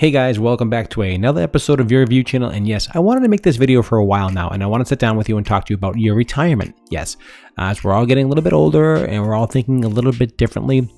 Hey guys, welcome back to another episode of your review channel. And yes, I wanted to make this video for a while now, and I want to sit down with you and talk to you about your retirement. Yes, as we're all getting a little bit older and we're all thinking a little bit differently.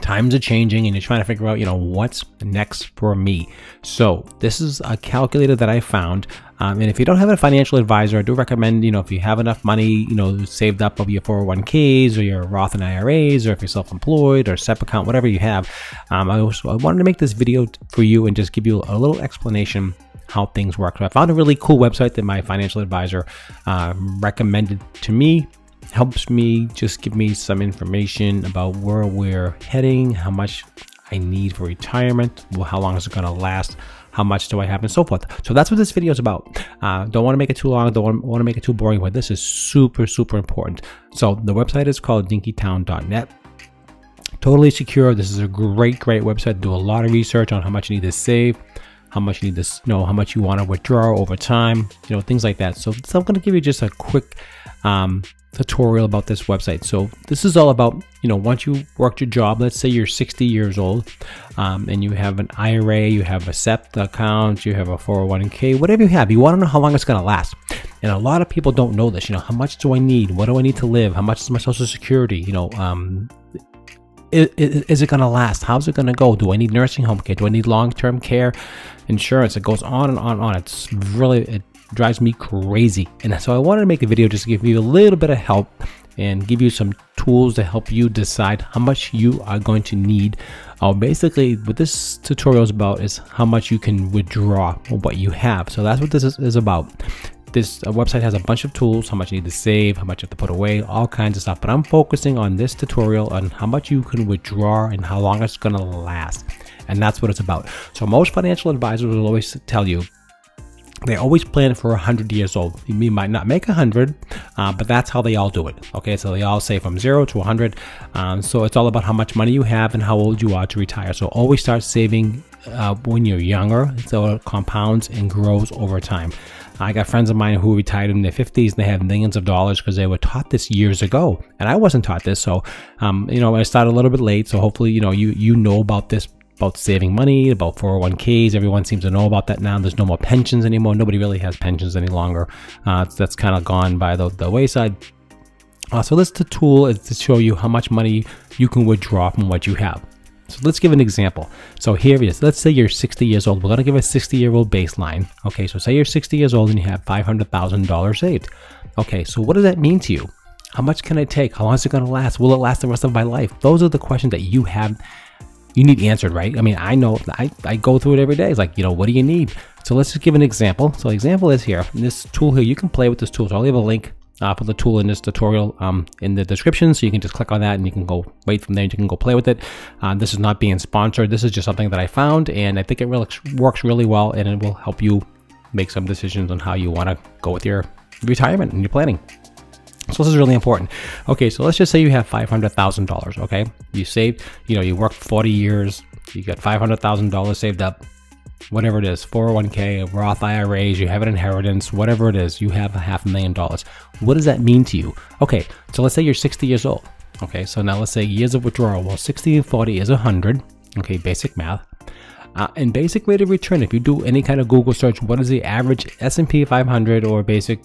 Times are changing and you're trying to figure out, what's next for me. So this is a calculator that I found. And if you don't have a financial advisor, I do recommend, if you have enough money, saved up of your 401ks or your Roth and IRAs, or if you're self-employed or SEP account, whatever you have. I wanted to make this video for you and just give you a little explanation how things work. So I found a really cool website that my financial advisor recommended to me. Helps me just give me some information about where we're heading, how much I need for retirement, how long is it going to last, how much do I have, and so forth. So that's what this video is about. Don't want to make it too long, don't want to make it too boring, but this is super important. So the website is called dinkytown.net. Totally secure. This is a great website. Do a lot of research on how much you need to save, how much you need to how much you want to withdraw over time, things like that. So I'm going to give you just a quick tutorial about this website. So this is all about, once you worked your job, let's say you're 60 years old, and you have an IRA, you have a SEP account, you have a 401k, whatever you have, you want to know how long it's going to last. And a lot of people don't know this. How much do I need? What do I need to live? How much is my Social Security? Is it going to last? How's it going to go? Do I need nursing home care? Do I need long-term care insurance? It goes on and on. It's really, it drives me crazy. And so I wanted to make a video just to give you a little bit of help and give you some tools to help you decide how much you are going to need. Basically, what this tutorial is about is how much you can withdraw what you have. So that's what this is about. This website has a bunch of tools, how much you need to save, how much you have to put away, all kinds of stuff. But I'm focusing on this tutorial on how much you can withdraw and how long it's going to last. And that's what it's about. So most financial advisors will always tell you, they always plan for 100 years old. You might not make 100, but that's how they all do it. Okay, so they all say from 0 to 100. So it's all about how much money you have and how old you are to retire. So always start saving when you're younger, so it compounds and grows over time. I got friends of mine who retired in their 50s and they have millions of dollars because they were taught this years ago. And I wasn't taught this. So, I started a little bit late. So hopefully, you know about this, about saving money, about 401ks. Everyone seems to know about that now. There's no more pensions anymore. Nobody really has pensions any longer. That's kind of gone by the wayside. So this tool is to show you how much money you can withdraw from what you have. So let's give an example. So here it is. Let's say you're 60 years old. We're going to give a 60-year-old baseline. Okay, so say you're 60 years old and you have $500,000 saved. Okay, so what does that mean to you? How much can I take? How long is it going to last? Will it last the rest of my life? Those are the questions that you need answered, right? I mean, I know I go through it every day. It's like, what do you need? So let's just give an example. So the example is here. This tool here, you can play with this tool. So I'll leave a link for the tool in this tutorial in the description, so you can just click on that and you can go right from there. You can go play with it. This is not being sponsored. This is just something that I found, and I think it really works really well, and it will help you make some decisions on how you want to go with your retirement and your planning. So this is really important. Okay, so let's just say you have $500,000. Okay, you saved, you worked 40 years, you got $500,000 saved up. Whatever it is, 401k, Roth IRAs, you have an inheritance, whatever it is, you have $500,000. What does that mean to you? Okay, so let's say you're 60 years old. Okay, so now let's say years of withdrawal. Well, 60 and 40 is 100. Okay, basic math. And basic rate of return, if you do any kind of Google search, what is the average S&P 500 or basic,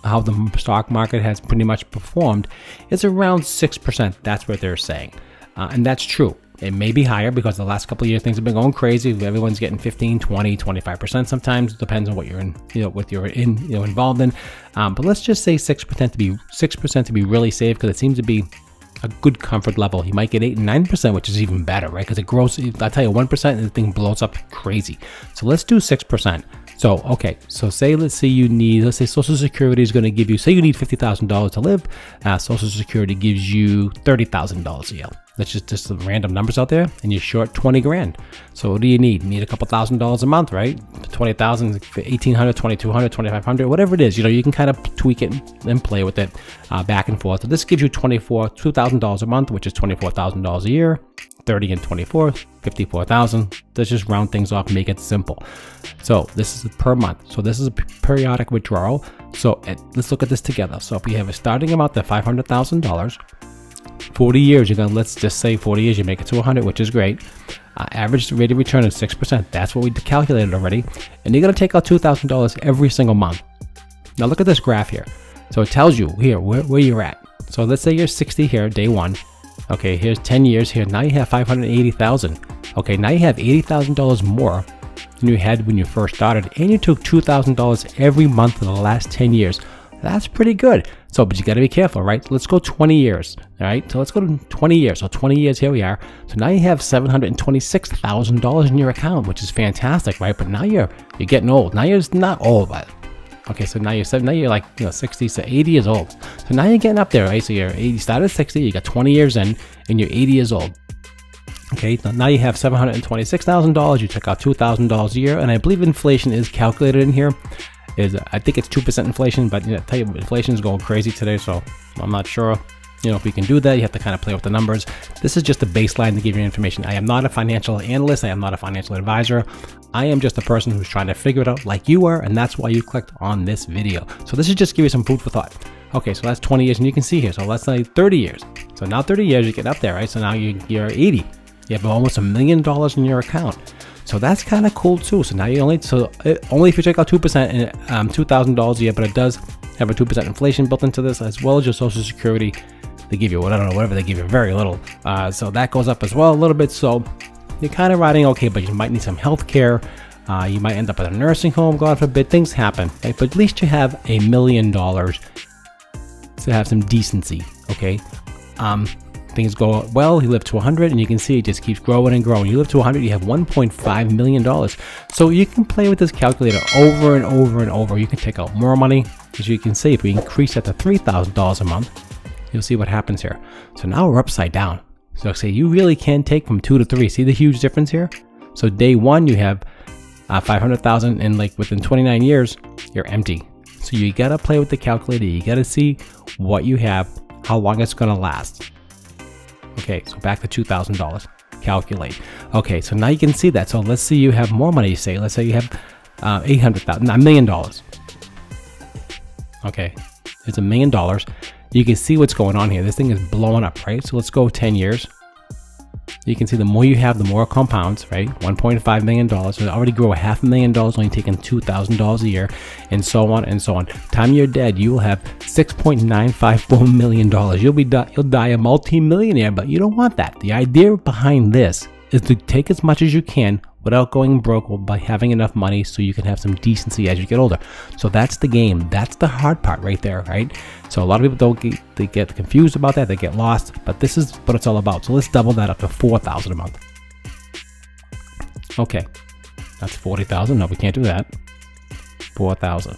how the stock market has pretty much performed, it's around 6%. That's what they're saying. And that's true. It may be higher because the last couple of years things have been going crazy. Everyone's getting 15, 20, 25% sometimes. It depends on what you're in, involved in. But let's just say 6% to be really safe, because it seems to be a good comfort level. You might get 8 and 9%, which is even better, right? Because it grows. I tell you, 1% and the thing blows up crazy. So let's do 6%. So, okay, so let's say Social Security is going to give you, say you need $50,000 to live. Social Security gives you $30,000 a year. That's just some random numbers out there, and you're short 20 grand. So what do you need? You need a couple $1,000s a month, right? 20,000, 1,800, 2,200, 2,500, whatever it is. You can kind of tweak it and play with it back and forth. So this gives you $2,000 a month, which is $24,000 a year. 30 and 24, 54,000. Let's just round things off, make it simple. So this is per month. So this is a periodic withdrawal. So let's look at this together. So if we have a starting amount of $500,000, 40 years, you're gonna, let's just say 40 years, you make it to 100, which is great. Average rate of return is 6%. That's what we calculated already. And you're gonna take out $2,000 every single month. Now look at this graph here. So it tells you here where you're at. So let's say you're 60 here, day one. Okay, here's 10 years here. Now you have 580,000. Okay, now you have $80,000 more than you had when you first started, and you took $2,000 every month for the last 10 years. That's pretty good. So, but you got to be careful, right? Let's go 20 years, all right? So let's go to 20 years. So 20 years, here we are. So now you have $726,000 in your account, which is fantastic, right? But now you're getting old. Now you're not old, but okay. So now you're like 60 to 80 years old. So now you're getting up there, right? So you're 80, started at 60, you got 20 years in, and you're 80 years old. Okay, now you have $726,000. You took out $2,000 a year, and I believe inflation is calculated in here. I think it's 2% inflation, but I tell you, inflation is going crazy today, so I'm not sure. If we can do that, you have to kind of play with the numbers. This is just a baseline to give you information. I am not a financial analyst. I am not a financial advisor. I am just a person who's trying to figure it out like you are, and that's why you clicked on this video. So this is just give you some food for thought. Okay, so that's 20 years, and you can see here. So let's say 30 years. So now 30 years, you get up there, right? So now you're 80. You have almost $1 million in your account. So that's kind of cool too. So now you only if you take out 2% and $2,000 a year, but it does have a 2% inflation built into this, as well as your Social Security. They give you, I don't know, whatever they give you, very little. So that goes up as well a little bit. So you're kind of riding okay, but you might need some health care. You might end up at a nursing home, God forbid, things happen. Right? But at least you have $1 million to have some decency, okay? Things go well, you live to 100, and you can see it just keeps growing and growing. You live to 100, you have $1.5 million. So you can play with this calculator over and over and over. You can take out more money. As you can see, if we increase that to $3,000 a month, you'll see what happens here. So now we're upside down. So say you really can take from 2 to 3. See the huge difference here? So day one, you have 500,000, and like within 29 years, you're empty. So you gotta play with the calculator. You gotta see what you have, how long it's gonna last. Okay, so back to $2,000. Calculate. Okay, so now you can see that. So let's say you have more money. Say, let's say you have $1 million. Okay, it's $1 million. You can see what's going on here. This thing is blowing up, right? So let's go 10 years. You can see the more you have, the more it compounds, right? $1.5 million. So it already grew $500,000, only taking $2,000 a year, and so on and so on. Time you're dead, you will have $6.954 million. You'll die a multi-millionaire, but you don't want that. The idea behind this is to take as much as you can without going broke, by having enough money so you can have some decency as you get older. So that's the game. That's the hard part right there, right? So a lot of people they get confused about that. They get lost, but this is what it's all about. So let's double that up to $4,000 a month. Okay, that's $40,000. No, we can't do that. $4,000.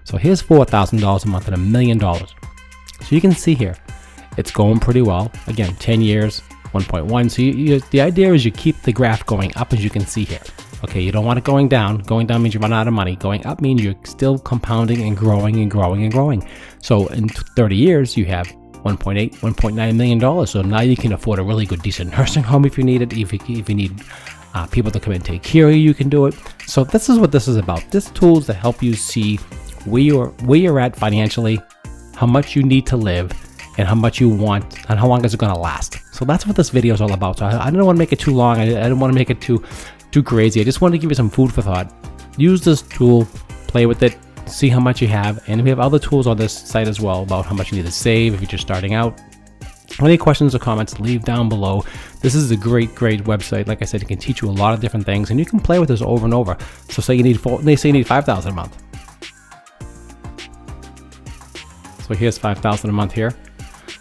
So here's $4,000 a month and $1 million. So you can see here, it's going pretty well. Again, 10 years. 1.1. So the idea is you keep the graph going up, as you can see here. Okay, you don't want it going down. Going down means you run out of money. Going up means you're still compounding and growing and growing and growing. So in 30 years, you have $1.9 million. So now you can afford a really good, decent nursing home if you need it. If you need people to come and take care of you, you can do it. So this is what this is about. This tool is to help you see where you're at financially, how much you need to live, and how much you want, and how long is it going to last. So that's what this video is all about. So I don't want to make it too long. I didn't want to make it too crazy. I just wanted to give you some food for thought. Use this tool, play with it, see how much you have, and we have other tools on this site as well about how much you need to save if you're just starting out. Any questions or comments, leave down below. This is a great website. Like I said, it can teach you a lot of different things, and you can play with this over and over. So say you need $5,000 a month. So here's $5,000 a month here.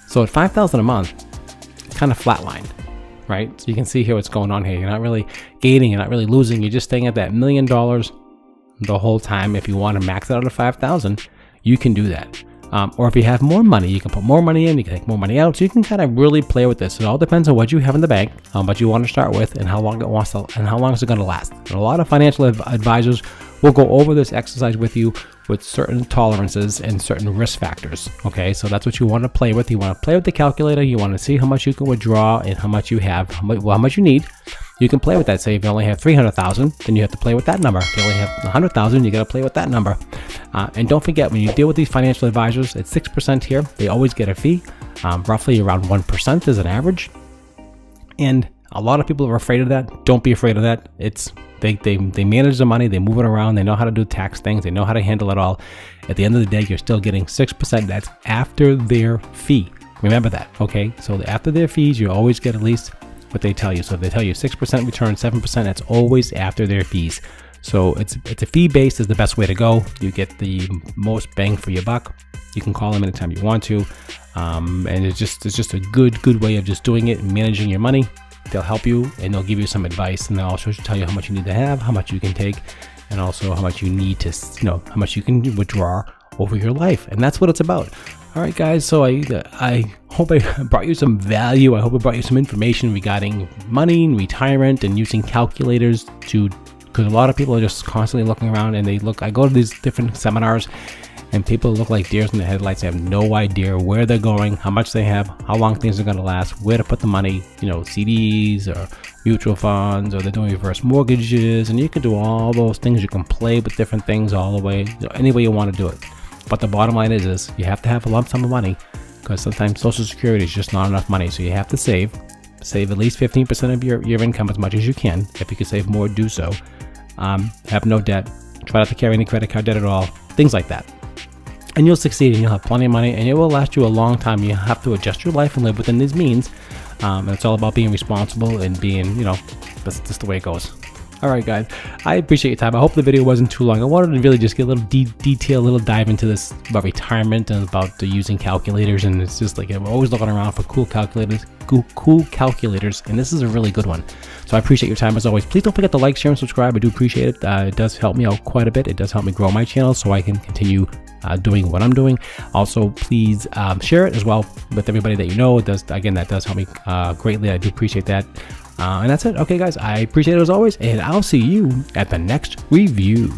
So at $5,000 a month, it's kind of flatlined, right? So you can see here what's going on here. You're not really gaining, you're not really losing. You're just staying at that $1 million the whole time. If you want to max it out at $5,000, you can do that. Or if you have more money, you can put more money in, you can take more money out. So you can kind of really play with this. It all depends on what you have in the bank, how much you want to start with, and how long it wants to, and how long is it going to last. And a lot of financial advisors will go over this exercise with you with certain tolerances and certain risk factors. Okay, so that's what you want to play with. You want to play with the calculator. You want to see how much you can withdraw and how much you have, how much you need. You can play with that. Say if you only have 300,000, then you have to play with that number. If you only have 100,000, you got to play with that number. And don't forget, when you deal with these financial advisors, it's 6% here. They always get a fee. roughly around 1% is an average. And a lot of people are afraid of that. Don't be afraid of that. They manage the money, they move it around, they know how to do tax things, they know how to handle it all. At the end of the day, you're still getting 6%. That's after their fee. Remember that, okay? So after their fees, you always get at least what they tell you. So if they tell you 6% return, 7%, that's always after their fees. So it's a fee based is the best way to go. You get the most bang for your buck. You can call them anytime you want to, and it's just a good way of just doing it and managing your money. They'll help you and they'll give you some advice, and they'll also tell you how much you need to have, how much you can take, and also how much you need to, how much you can withdraw over your life. And that's what it's about. All right, guys. So I hope I brought you some value. I hope I brought you some information regarding money and retirement and using calculators because a lot of people are just constantly looking around and I go to these different seminars and people look like deers in the headlights. They have no idea where they're going, how much they have, how long things are going to last, where to put the money, CDs or mutual funds, or they're doing reverse mortgages, and you can do all those things. You can play with different things all the way, any way you want to do it. But the bottom line is you have to have a lump sum of money, because sometimes Social Security is just not enough money. So you have to save at least 15% of your income, as much as you can. If you can save more, do so. Have no debt. Try not to carry any credit card debt at all. Things like that. And you'll succeed, and you'll have plenty of money, and it will last you a long time. You have to adjust your life and live within these means. And it's all about being responsible and being, that's just the way it goes. All right, guys, I appreciate your time. I hope the video wasn't too long. I wanted to really just get a little detail, a little dive into this about retirement and about using calculators. And it's just like, I'm always looking around for cool calculators, and this is a really good one. So I appreciate your time as always. Please don't forget to like, share, and subscribe. I do appreciate it. It does help me out quite a bit. It does help me grow my channel so I can continue doing what I'm doing. Also, please share it as well with everybody that you know. That does help me greatly. I do appreciate that. And that's it. Okay, guys, I appreciate it as always, and I'll see you at the next review.